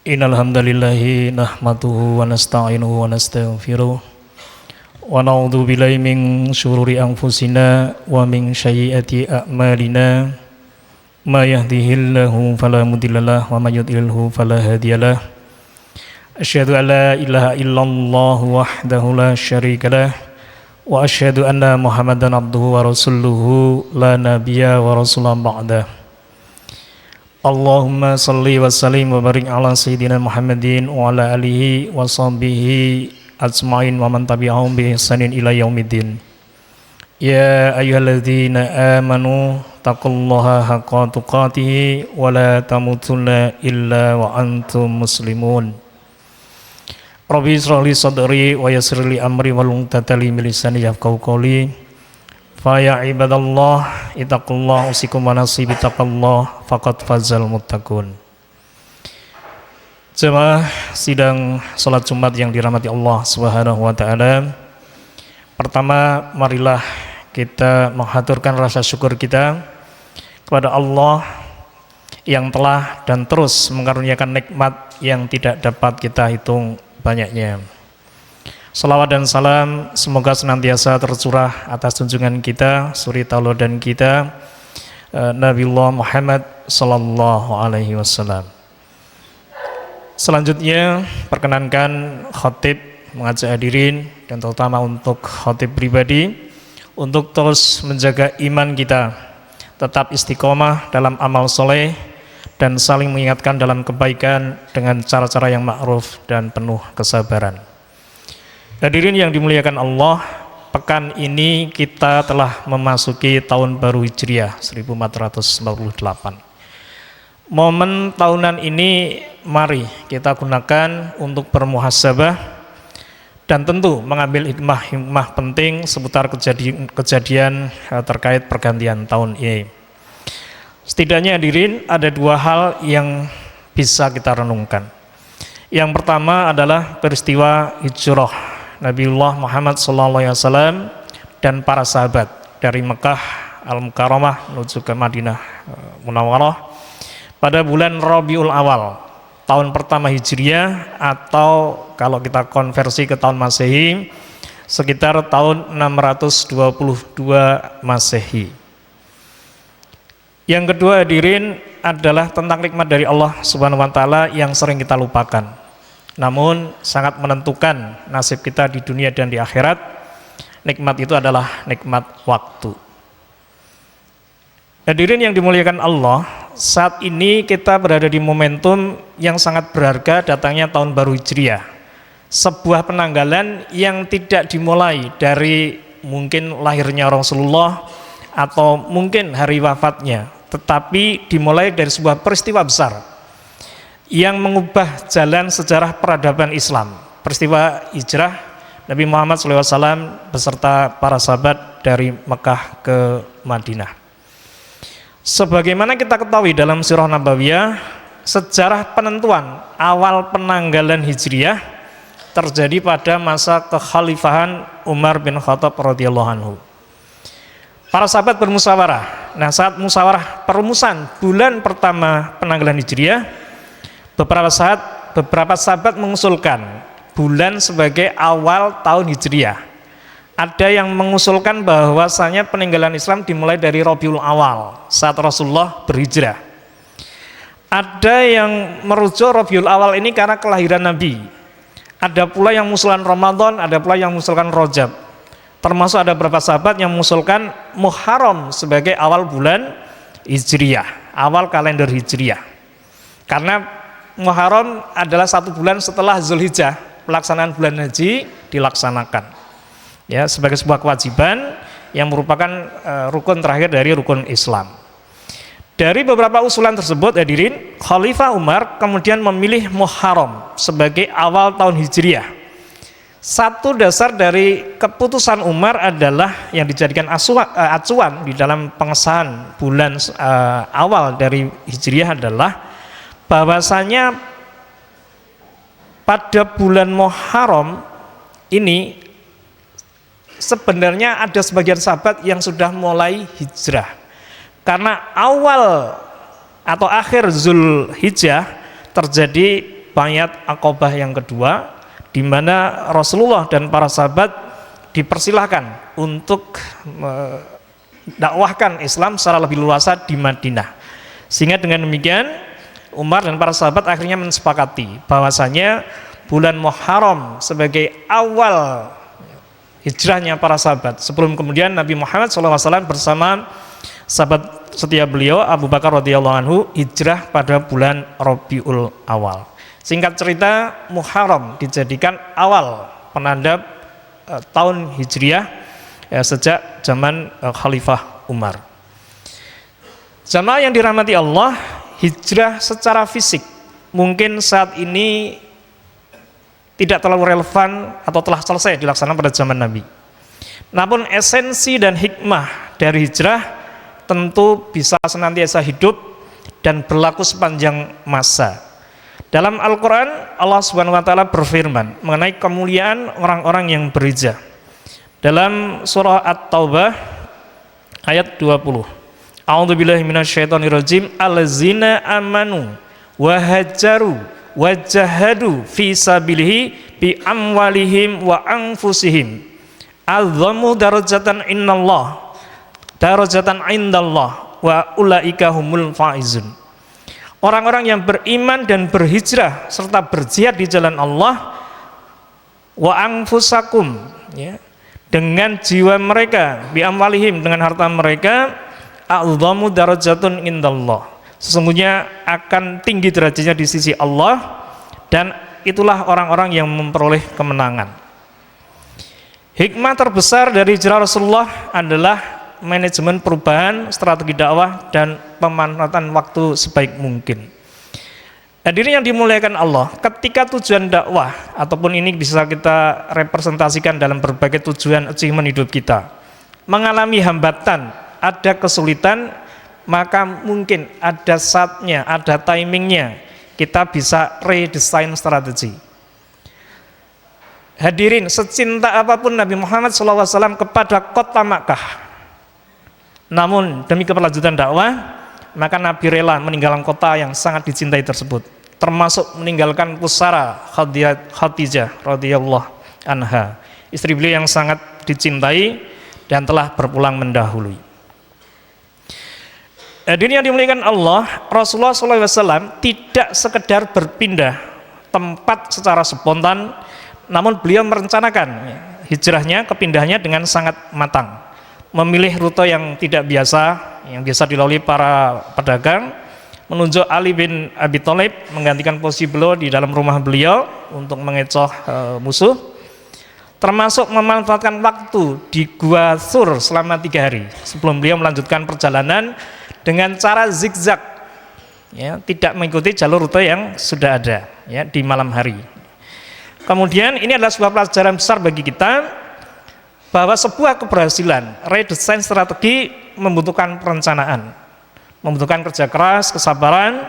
Innal hamdalillahi nahmaduhu wa nasta'inuhu wa nastaghfiruh wa na'udzu billahi min syururi anfusina wa min sayyiati a'malina may yahdihillahu fala mudhillalah wa may yudlilhu fala hadiyalah. Asyhadu an la ilaha illallah wahdahu la syarikalah wa asyhadu anna Muhammadan abduhu wa rasuluhu la nabiyya wa rasulan ba'dah. Allahumma salli wa sallim wa barik ala sayyidina Muhammadin wa ala alihi wa sahbihi ajma'in wa man tabi'ahum bi ihsanin ila yaumiddin. Ya ayyuhalladzina amanu taqullaha haqqa tuqatih wa la tamutunna illa wa antum muslimun. Rabbi israh li sadri wa yassir li amri wahlul 'uqdatam min lisani yafqahu qawli. Fa ya ibadallah ittaqullah usikum wa nafsi bittaqallah faqad fazal muttaqun. Jemaah sidang salat Jumat yang dirahmati Allah Subhanahu wa taala. Pertama, marilah kita menghaturkan rasa syukur kita kepada Allah yang telah dan terus mengaruniakan nikmat yang tidak dapat kita hitung banyaknya. Salawat dan salam semoga senantiasa tercurah atas junjungan kita, suri tauladan kita, Nabiullah Muhammad sallallahu alaihi wasallam. Selanjutnya perkenankan khatib mengajak hadirin dan terutama untuk khatib pribadi untuk terus menjaga iman kita, tetap istiqomah dalam amal soleh dan saling mengingatkan dalam kebaikan dengan cara-cara yang ma'ruf dan penuh kesabaran. Hadirin yang dimuliakan Allah, pekan ini kita telah memasuki tahun baru Hijriah 1448. Momen tahunan ini mari kita gunakan untuk bermuhasabah dan tentu mengambil hikmah-hikmah penting seputar kejadian terkait pergantian tahun ini. Setidaknya hadirin ada dua hal yang bisa kita renungkan. Yang pertama adalah peristiwa hijrah Nabiullah Muhammad SAW dan para sahabat dari Mekah Al-Mukarramah menuju ke Madinah Munawwarah pada bulan Rabiul Awal tahun pertama Hijriah, atau kalau kita konversi ke tahun Masehi sekitar tahun 622 Masehi. Yang kedua hadirin adalah tentang nikmat dari Allah Subhanahu wa taala yang sering kita lupakan. Namun sangat menentukan nasib kita di dunia dan di akhirat. Nikmat itu adalah nikmat waktu. Hadirin yang dimuliakan Allah, saat ini kita berada di momentum yang sangat berharga datangnya tahun baru Hijriah. Sebuah penanggalan yang tidak dimulai dari mungkin lahirnya Rasulullah atau mungkin hari wafatnya, tetapi dimulai dari sebuah peristiwa besar yang mengubah jalan sejarah peradaban Islam, peristiwa hijrah Nabi Muhammad SAW beserta para sahabat dari Mekah ke Madinah. Sebagaimana kita ketahui dalam Sirah Nabawiyah, sejarah penentuan awal penanggalan hijriah terjadi pada masa kekhalifahan Umar bin Khattab radhiyallahu anhu. Para sahabat bermusyawarah. Nah, saat musyawarah perumusan bulan pertama penanggalan hijriah, beberapa sahabat mengusulkan bulan sebagai awal tahun Hijriah. Ada yang mengusulkan bahwasanya peninggalan Islam dimulai dari Rabiul Awal saat Rasulullah berhijrah. Ada yang merujuk Rabiul Awal ini karena kelahiran Nabi. Ada pula yang mengusulkan Ramadan, ada pula yang mengusulkan Rajab. Termasuk ada beberapa sahabat yang mengusulkan Muharram sebagai awal bulan Hijriah, awal kalender Hijriah. Karena Muharram adalah satu bulan setelah Zulhijjah, pelaksanaan bulan haji dilaksanakan, ya, sebagai sebuah kewajiban yang merupakan rukun terakhir dari rukun Islam. Dari beberapa usulan tersebut hadirin, Khalifah Umar kemudian memilih Muharram sebagai awal tahun Hijriah. Satu dasar dari keputusan Umar adalah yang dijadikan acuan di dalam pengesahan bulan awal dari Hijriah adalah bahwasanya pada bulan Muharram ini sebenarnya ada sebagian sahabat yang sudah mulai hijrah, karena awal atau akhir Zulhijjah terjadi Bayat Aqobah yang kedua, di mana Rasulullah dan para sahabat dipersilahkan untuk mendakwahkan Islam secara lebih luas di Madinah. Sehingga dengan demikian Umar dan para sahabat akhirnya mensepakati bahwasanya bulan Muharram sebagai awal hijrahnya para sahabat, sebelum kemudian Nabi Muhammad SAW bersama sahabat setia beliau Abu Bakar radhiyallahu anhu hijrah pada bulan Rabiul Awal. Singkat cerita, Muharram dijadikan awal penanda tahun Hijriah sejak zaman Khalifah Umar. Jamaah yang dirahmati Allah, hijrah secara fisik mungkin saat ini tidak terlalu relevan atau telah selesai dilaksanakan pada zaman Nabi. Namun esensi dan hikmah dari hijrah tentu bisa senantiasa hidup dan berlaku sepanjang masa. Dalam Al-Quran, Allah Subhanahu wa Ta'ala berfirman mengenai kemuliaan orang-orang yang berhijrah. Dalam surah At-Taubah ayat 20. A'udzubillahi minasyaitonirrajim. Allazina amanu wa hajaru wa jahadu fi sabilihi bi amwalihim wa anfusihim azzamu darajatan indallah wa ulaika humul faizun. Orang-orang yang beriman dan berhijrah serta berjihad di jalan Allah, wa anfusakum, ya, dengan jiwa mereka, bi amwalihim, dengan harta mereka, azzamu darajatun indallah, sesungguhnya akan tinggi derajatnya di sisi Allah, dan itulah orang-orang yang memperoleh kemenangan. Hikmah terbesar dari hijrah Rasulullah adalah manajemen perubahan, strategi dakwah, dan pemanfaatan waktu sebaik mungkin. Hadirin yang dimuliakan Allah, ketika tujuan dakwah ataupun ini bisa kita representasikan dalam berbagai tujuan achievement hidup kita mengalami hambatan, ada kesulitan, maka mungkin ada saatnya, ada timingnya kita bisa redesign strategi. Hadirin, secinta apapun Nabi Muhammad SAW kepada kota Makkah, namun demi keberlanjutan dakwah, maka Nabi rela meninggalkan kota yang sangat dicintai tersebut, termasuk meninggalkan pusara Khadijah radhiyallahu anha, istri beliau yang sangat dicintai dan telah berpulang mendahului. Hadirin yang dimuliakan Allah, Rasulullah SAW tidak sekedar berpindah tempat secara spontan, namun beliau merencanakan hijrahnya, kepindahannya dengan sangat matang. Memilih rute yang tidak biasa, yang biasa dilalui para pedagang, menunjuk Ali bin Abi Thalib menggantikan posisi beliau di dalam rumah beliau untuk mengecoh musuh, termasuk memanfaatkan waktu di Gua Thur selama 3 hari sebelum beliau melanjutkan perjalanan dengan cara zigzag, ya, tidak mengikuti jalur rute yang sudah ada, ya, di malam hari. Kemudian ini adalah sebuah pelajaran besar bagi kita bahwa sebuah keberhasilan redesign strategi membutuhkan perencanaan, membutuhkan kerja keras, kesabaran,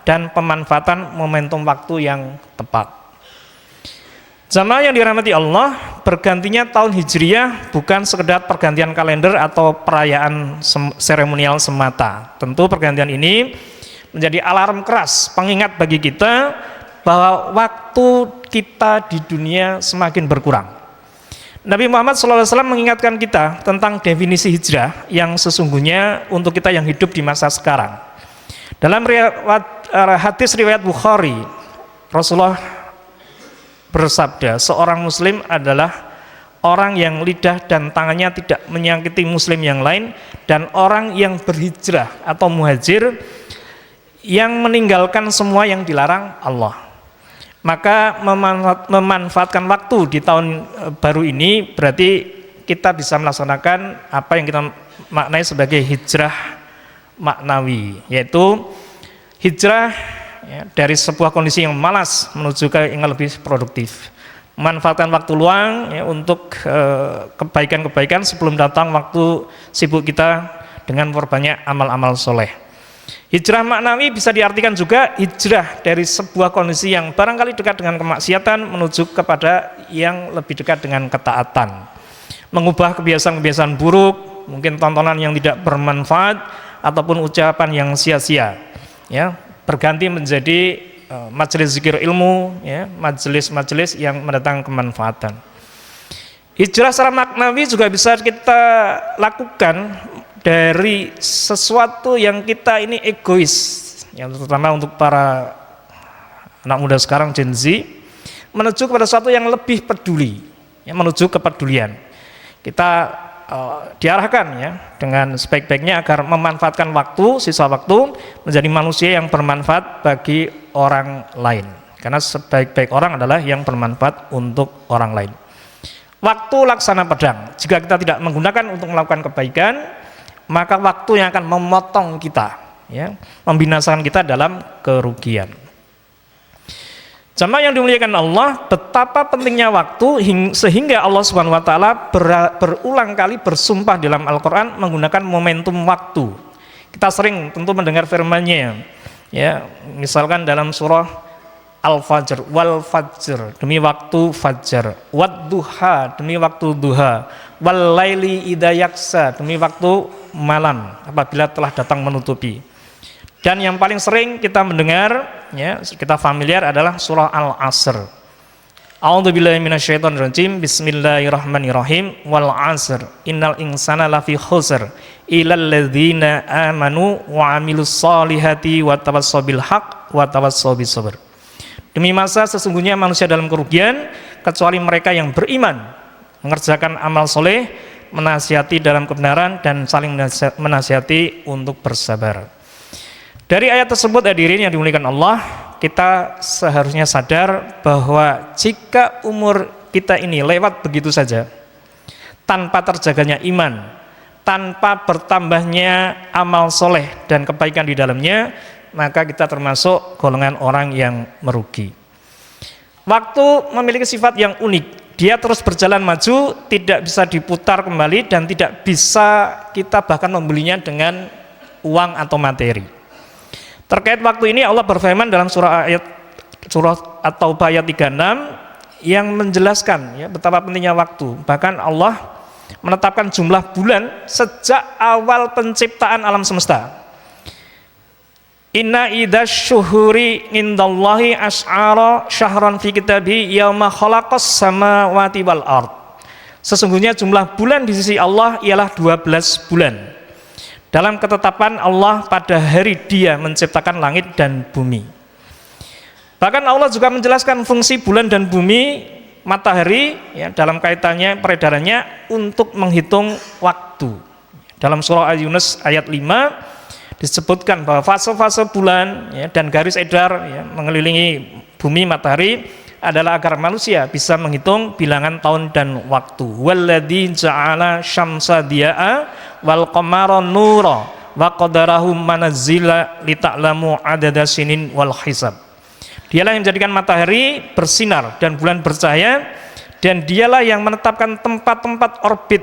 dan pemanfaatan momentum waktu yang tepat. Jamaah yang dirahmati Allah, bergantinya tahun Hijriyah bukan sekedar pergantian kalender atau perayaan seremonial semata. Tentu pergantian ini menjadi alarm keras, pengingat bagi kita bahwa waktu kita di dunia semakin berkurang. Nabi Muhammad SAW mengingatkan kita tentang definisi hijrah yang sesungguhnya untuk kita yang hidup di masa sekarang. Dalam hadis riwayat Bukhari, Rasulullah bersabda, seorang muslim adalah orang yang lidah dan tangannya tidak menyakiti muslim yang lain, dan orang yang berhijrah atau muhajir yang meninggalkan semua yang dilarang Allah. Maka memanfaatkan waktu di tahun baru ini berarti kita bisa melaksanakan apa yang kita maknai sebagai hijrah maknawi, yaitu hijrah, ya, dari sebuah kondisi yang malas menuju ke yang lebih produktif, memanfaatkan waktu luang, ya, untuk kebaikan-kebaikan sebelum datang waktu sibuk kita dengan memperbanyak amal-amal soleh. Hijrah maknawi bisa diartikan juga hijrah dari sebuah kondisi yang barangkali dekat dengan kemaksiatan menuju kepada yang lebih dekat dengan ketaatan, mengubah kebiasaan-kebiasaan buruk, mungkin tontonan yang tidak bermanfaat ataupun ucapan yang sia-sia, ya, berganti menjadi majelis zikir ilmu, ya, majelis-majelis yang mendatangkan kemanfaatan. Hijrah secara maknawi juga bisa kita lakukan dari sesuatu yang kita ini egois, yang terutama untuk para anak muda sekarang Gen Z, menuju kepada sesuatu yang lebih peduli, ya, menuju kepedulian. Kita diarahkan, ya, dengan sebaik-baiknya agar memanfaatkan waktu, sisa waktu menjadi manusia yang bermanfaat bagi orang lain. Karena sebaik-baik orang adalah yang bermanfaat untuk orang lain. Waktu laksana pedang. Jika kita tidak menggunakan untuk melakukan kebaikan, maka waktu yang akan memotong kita, ya, membinasakan kita dalam kerugian. Jamaah yang dimuliakan Allah, betapa pentingnya waktu sehingga Allah Subhanahu wa taala berulang kali bersumpah dalam Al-Qur'an menggunakan momentum waktu. Kita sering tentu mendengar firman-Nya, ya, misalkan dalam surah Al-Fajr, wal fajr, demi waktu fajar, wad duha, demi waktu duha, wal laili idza yaksa, demi waktu malam apabila telah datang menutupi. Dan yang paling sering kita mendengar, ya, kita familiar adalah surah Al-Asr. A'udzubillahi minasyaitonirrajim. Bismillahirrahmanirrahim. Wal 'asr. Innal insana lafi khusr illal ladzina amanu wa 'amilus solihati wa tawassaw bil haqq wa tawassaw bis sabr. Demi masa sesungguhnya manusia dalam kerugian kecuali mereka yang beriman, mengerjakan amal soleh, menasihati dalam kebenaran dan saling menasihati untuk bersabar. Dari ayat tersebut, hadirin yang dimuliakan Allah, kita seharusnya sadar bahwa jika umur kita ini lewat begitu saja, tanpa terjaganya iman, tanpa bertambahnya amal soleh dan kebaikan di dalamnya, maka kita termasuk golongan orang yang merugi. Waktu memiliki sifat yang unik, dia terus berjalan maju, tidak bisa diputar kembali dan tidak bisa kita bahkan membelinya dengan uang atau materi. Terkait waktu ini Allah berfirman dalam surah At-Taubah ayat 36 yang menjelaskan, ya, betapa pentingnya waktu. Bahkan Allah menetapkan jumlah bulan sejak awal penciptaan alam semesta. Inna idza syuhuri indallahi as'ara syahran fi kitabi yauma khalaqas samawati wal ard. Sesungguhnya jumlah bulan di sisi Allah ialah 12 bulan. Dalam ketetapan Allah pada hari Dia menciptakan langit dan bumi. Bahkan Allah juga menjelaskan fungsi bulan dan bumi, matahari, ya, dalam kaitannya peredarannya untuk menghitung waktu. Dalam surah Al-Yunus ayat 5 disebutkan bahwa fase-fase bulan, ya, dan garis edar, ya, mengelilingi bumi matahari adalah agar manusia bisa menghitung bilangan tahun dan waktu. Walladzi ja'ala syamsa dia'a wal qamara nura wa qadarahu manazila lita'lamu adada sinin wal hisab. Dialah yang menjadikan matahari bersinar dan bulan bercahaya, dan dialah yang menetapkan tempat-tempat orbit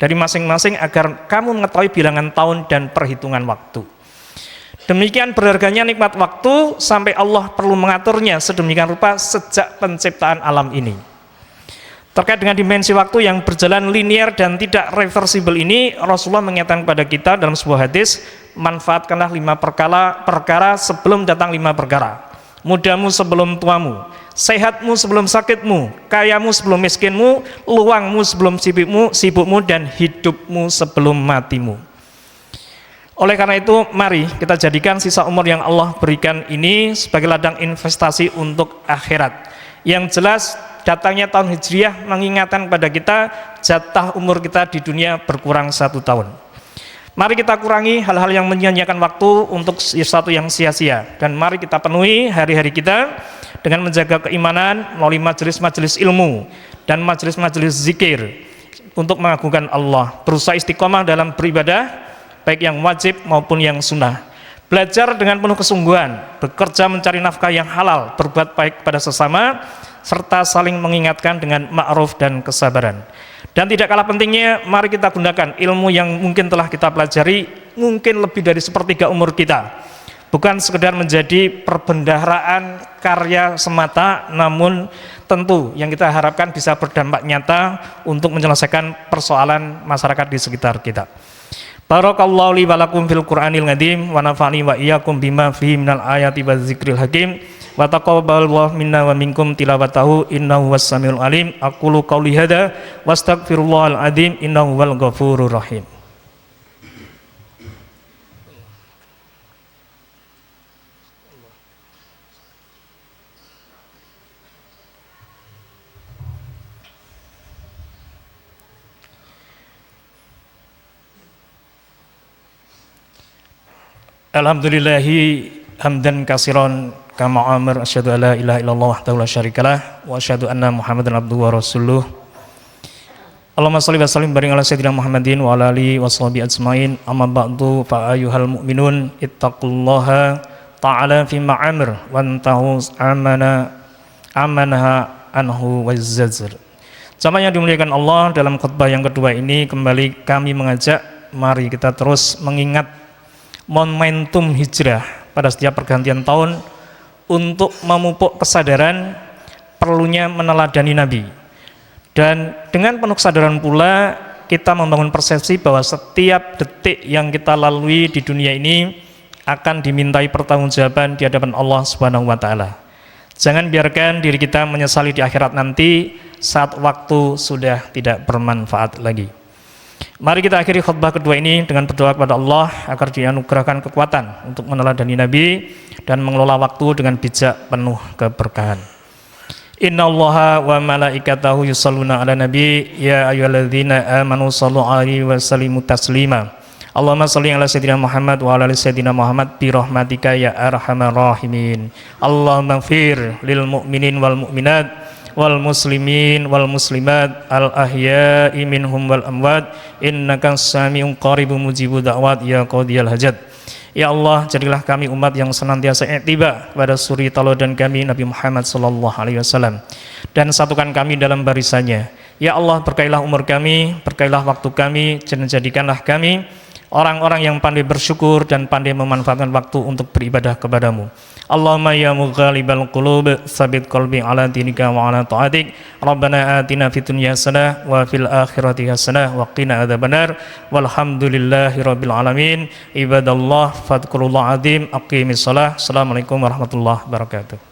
dari masing-masing agar kamu mengetahui bilangan tahun dan perhitungan waktu. Demikian berharganya nikmat waktu sampai Allah perlu mengaturnya sedemikian rupa sejak penciptaan alam ini. Terkait dengan dimensi waktu yang berjalan linear dan tidak reversible ini, Rasulullah mengingatkan kepada kita dalam sebuah hadis, manfaatkanlah 5 perkara sebelum datang 5 perkara. Mudamu sebelum tuamu, sehatmu sebelum sakitmu, kayamu sebelum miskinmu, luangmu sebelum sibukmu, dan hidupmu sebelum matimu. Oleh karena itu, mari kita jadikan sisa umur yang Allah berikan ini sebagai ladang investasi untuk akhirat. Yang jelas, datangnya tahun Hijriah mengingatkan kepada kita jatah umur kita di dunia berkurang 1 tahun. Mari kita kurangi hal-hal yang menyia-nyiakan waktu untuk sesuatu yang sia-sia, dan mari kita penuhi hari-hari kita dengan menjaga keimanan melalui majelis-majelis ilmu dan majelis-majelis zikir untuk mengagungkan Allah. Berusaha istiqomah dalam beribadah, baik yang wajib maupun yang sunnah. Belajar dengan penuh kesungguhan, bekerja mencari nafkah yang halal, berbuat baik pada sesama, serta saling mengingatkan dengan ma'ruf dan kesabaran. Dan tidak kalah pentingnya, mari kita gunakan ilmu yang mungkin telah kita pelajari, mungkin lebih dari 1/3 umur kita. Bukan sekedar menjadi perbendaharaan karya semata, namun tentu yang kita harapkan bisa berdampak nyata untuk menyelesaikan persoalan masyarakat di sekitar kita. Barakallahu li wa lakum fil Qur'anil Azim wa nafa'ani wa iyyakum bima fihi minal ayati wa dzikril hakim. wa taqabbalallahu minna wa minkum tilawatahu innahu was-samiul alim. Aqulu qouli hadza wastaghfirullahal adzim innahu wal ghafurur rahim. Alhamdulillahi hamdan katsiran kama amar asyhadu alla ilaha illallah wahdahu la syarikalah wa asyhadu anna muhammadan abduhu wa rasuluh. Allahumma shalli wa sallim barik ala sayyidina Muhammadin wa ala alihi washabihi ajmain. Amma ba'du fa ayyuhal mu'minun ittaqullaha ta'ala fi ma'amir wa antahu amanaha anhu wazzazr. Jamaah yang dimuliakan Allah, dalam khutbah yang kedua ini kembali kami mengajak mari kita terus mengingat momentum hijrah pada setiap pergantian tahun untuk memupuk kesadaran perlunya meneladani Nabi. Dan dengan penuh kesadaran pula kita membangun persepsi bahwa setiap detik yang kita lalui di dunia ini akan dimintai pertanggungjawaban di hadapan Allah Subhanahu wa taala. Jangan biarkan diri kita menyesali di akhirat nanti saat waktu sudah tidak bermanfaat lagi. Mari kita akhiri khutbah kedua ini dengan berdoa kepada Allah agar dianugerahkan kekuatan untuk meneladani Nabi dan mengelola waktu dengan bijak penuh keberkahan. Innallaha wa malaikatahu yusholluna ala nabi ya ayyuhalladzina amanu shallu alaihi wa sallimu taslima. Allahumma shalli ala sayyidina Muhammad wa ala ali sayyidina Muhammad bi rahmatika ya arhamar rahimin. Allahumma ighfir lil mu'minin wal mu'minat wal muslimin wal muslimat al ahya'i minhum wal amwat innaka sami'un qaribun mujibud da'wat ya qadiyal hajat. Ya Allah, jadilah kami umat yang senantiasa i'tiba kepada suri tauladan kami Nabi Muhammad sallallahu alaihi wasallam dan satukan kami dalam barisannya. Ya Allah, berkailah umur kami, berkailah waktu kami, dan jadikanlah kami orang-orang yang pandai bersyukur dan pandai memanfaatkan waktu untuk beribadah kepadamu. Allahumma ya mughalibal qulub tsabit qalbi ala dinika wa ala ta'atik. Rabbana atina fid dunya hasanah wa fil akhirati hasanah wa qina adzabannar. Walhamdulillahi rabbil alamin. Ibadallah fadhkurullaha azim. Aqimis shalah. Assalamualaikum warahmatullahi wabarakatuh.